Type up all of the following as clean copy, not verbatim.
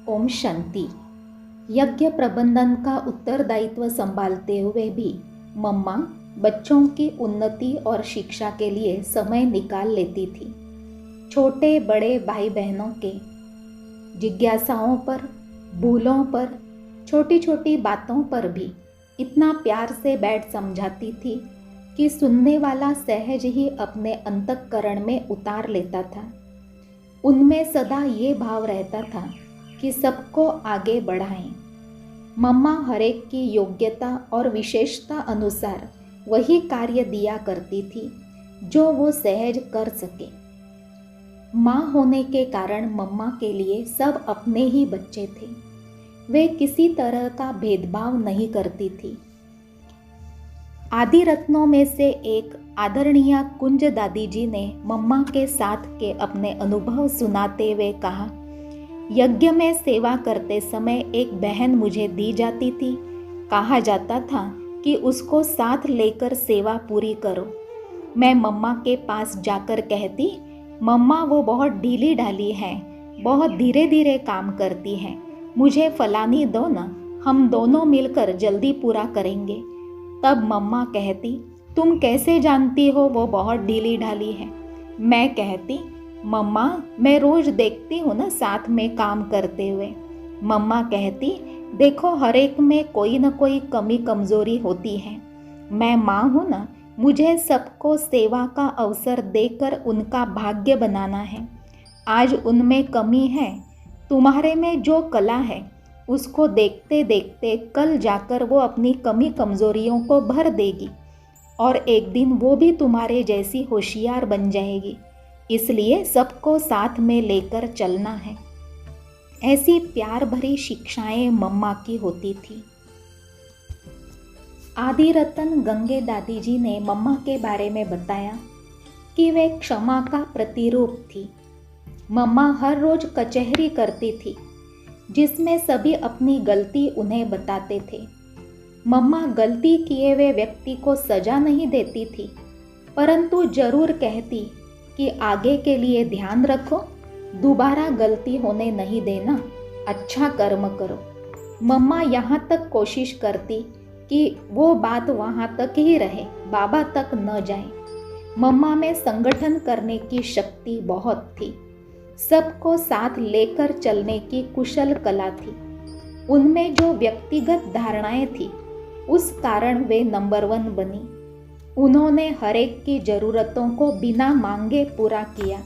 ओम शांति। यज्ञ प्रबंधन का उत्तरदायित्व संभालते हुए भी मम्मा बच्चों की उन्नति और शिक्षा के लिए समय निकाल लेती थी। छोटे बड़े भाई बहनों के जिज्ञासाओं पर, भूलों पर, छोटी छोटी बातों पर भी इतना प्यार से बैठ समझाती थी कि सुनने वाला सहज ही अपने अंतःकरण में उतार लेता था। उनमें सदा ये भाव रहता था कि सबको आगे बढ़ाएं। मम्मा हरेक की योग्यता और विशेषता अनुसार वही कार्य दिया करती थी जो वो सहज कर सके। माँ होने के कारण मम्मा के लिए सब अपने ही बच्चे थे। वे किसी तरह का भेदभाव नहीं करती थी। आदि रत्नों में से एक आदरणीय कुंज दादी जी ने मम्मा के साथ के अपने अनुभव सुनाते हुए कहा, यज्ञ में सेवा करते समय एक बहन मुझे दी जाती थी। कहा जाता था कि उसको साथ लेकर सेवा पूरी करो। मैं मम्मा के पास जाकर कहती, मम्मा वो बहुत ढीली ढाली है, बहुत धीरे धीरे काम करती है, मुझे फलानी दो ना, हम दोनों मिलकर जल्दी पूरा करेंगे। तब मम्मा कहती, तुम कैसे जानती हो वो बहुत ढीली ढाली है? मैं कहती, मम्मा मैं रोज देखती हूँ ना साथ में काम करते हुए। मम्मा कहती, देखो हर एक में कोई न कोई कमी कमजोरी होती है। मैं माँ हूँ ना, मुझे सबको सेवा का अवसर देकर उनका भाग्य बनाना है। आज उनमें कमी है, तुम्हारे में जो कला है उसको देखते देखते कल जाकर वो अपनी कमी कमजोरियों को भर देगी और एक दिन वो भी तुम्हारे जैसी होशियार बन जाएगी। इसलिए सबको साथ में लेकर चलना है। ऐसी प्यार भरी शिक्षाएं मम्मा की होती थी। आदि रतन गंगे दादी जी ने मम्मा के बारे में बताया कि वे क्षमा का प्रतिरूप थी। मम्मा हर रोज कचहरी करती थी जिसमें सभी अपनी गलती उन्हें बताते थे। मम्मा गलती किए हुए व्यक्ति को सजा नहीं देती थी, परंतु जरूर कहती कि आगे के लिए ध्यान रखो, दोबारा गलती होने नहीं देना, अच्छा कर्म करो। मम्मा यहाँ तक कोशिश करती कि वो बात वहाँ तक ही रहे, बाबा तक न जाए। मम्मा में संगठन करने की शक्ति बहुत थी। सबको साथ लेकर चलने की कुशल कला थी। उनमें जो व्यक्तिगत धारणाएं थी उस कारण वे नंबर 1 बनी। उन्होंने हर एक की ज़रूरतों को बिना मांगे पूरा किया।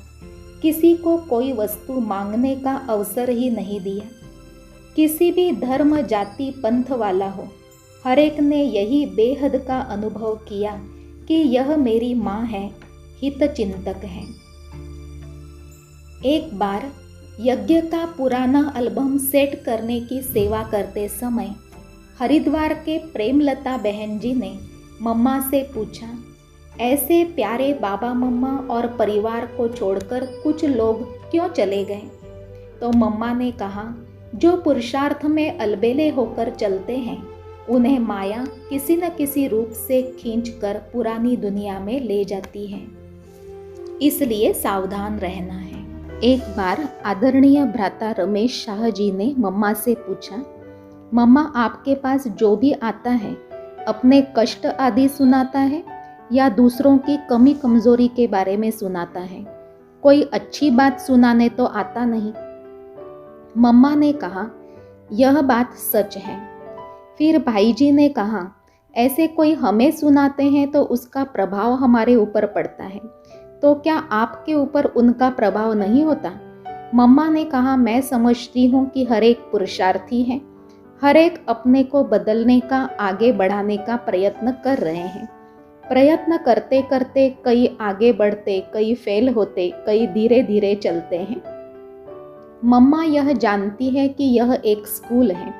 किसी को कोई वस्तु मांगने का अवसर ही नहीं दिया। किसी भी धर्म जाति पंथ वाला हो, हर एक ने यही बेहद का अनुभव किया कि यह मेरी माँ है, हित चिंतक है। एक बार यज्ञ का पुराना एल्बम सेट करने की सेवा करते समय हरिद्वार के प्रेमलता बहन जी ने मम्मा से पूछा, ऐसे प्यारे बाबा मम्मा और परिवार को छोड़कर कुछ लोग क्यों चले गए? तो मम्मा ने कहा, जो पुरुषार्थ में अलबेले होकर चलते हैं उन्हें माया किसी न किसी रूप से खींचकर पुरानी दुनिया में ले जाती है, इसलिए सावधान रहना है। एक बार आदरणीय भ्राता रमेश शाह जी ने मम्मा से पूछा, मम्मा आपके पास जो भी आता है अपने कष्ट आदि सुनाता है या दूसरों की कमी कमजोरी के बारे में सुनाता है? कोई अच्छी बात सुनाने तो आता नहीं। मम्मा ने कहा, यह बात सच है। फिर भाई जी ने कहा, ऐसे कोई हमें सुनाते हैं तो उसका प्रभाव हमारे ऊपर पड़ता है, तो क्या आपके ऊपर उनका प्रभाव नहीं होता? मम्मा ने कहा, मैं समझती हूँ कि हर एक पुरुषार्थी है, हर एक अपने को बदलने का, आगे बढ़ाने का प्रयत्न कर रहे हैं। प्रयत्न करते करते कई आगे बढ़ते, कई फेल होते, कई धीरे धीरे चलते हैं। मम्मा यह जानती है कि यह एक स्कूल है।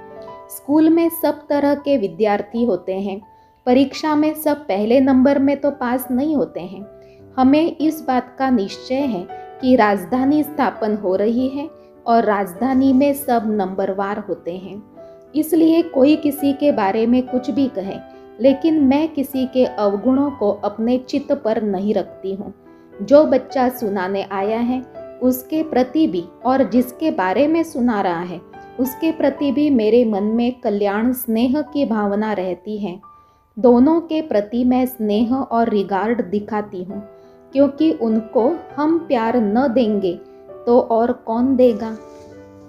स्कूल में सब तरह के विद्यार्थी होते हैं। परीक्षा में सब पहले नंबर में तो पास नहीं होते हैं। हमें इस बात का निश्चय है कि राजधानी स्थापन हो रही है और राजधानी में सब नंबरवार होते हैं। इसलिए कोई किसी के बारे में कुछ भी कहे, लेकिन मैं किसी के अवगुणों को अपने चित्त पर नहीं रखती हूँ। जो बच्चा सुनाने आया है उसके प्रति भी और जिसके बारे में सुना रहा है उसके प्रति भी मेरे मन में कल्याण स्नेह की भावना रहती है। दोनों के प्रति मैं स्नेह और रिगार्ड दिखाती हूँ, क्योंकि उनको हम प्यार न देंगे तो और कौन देगा।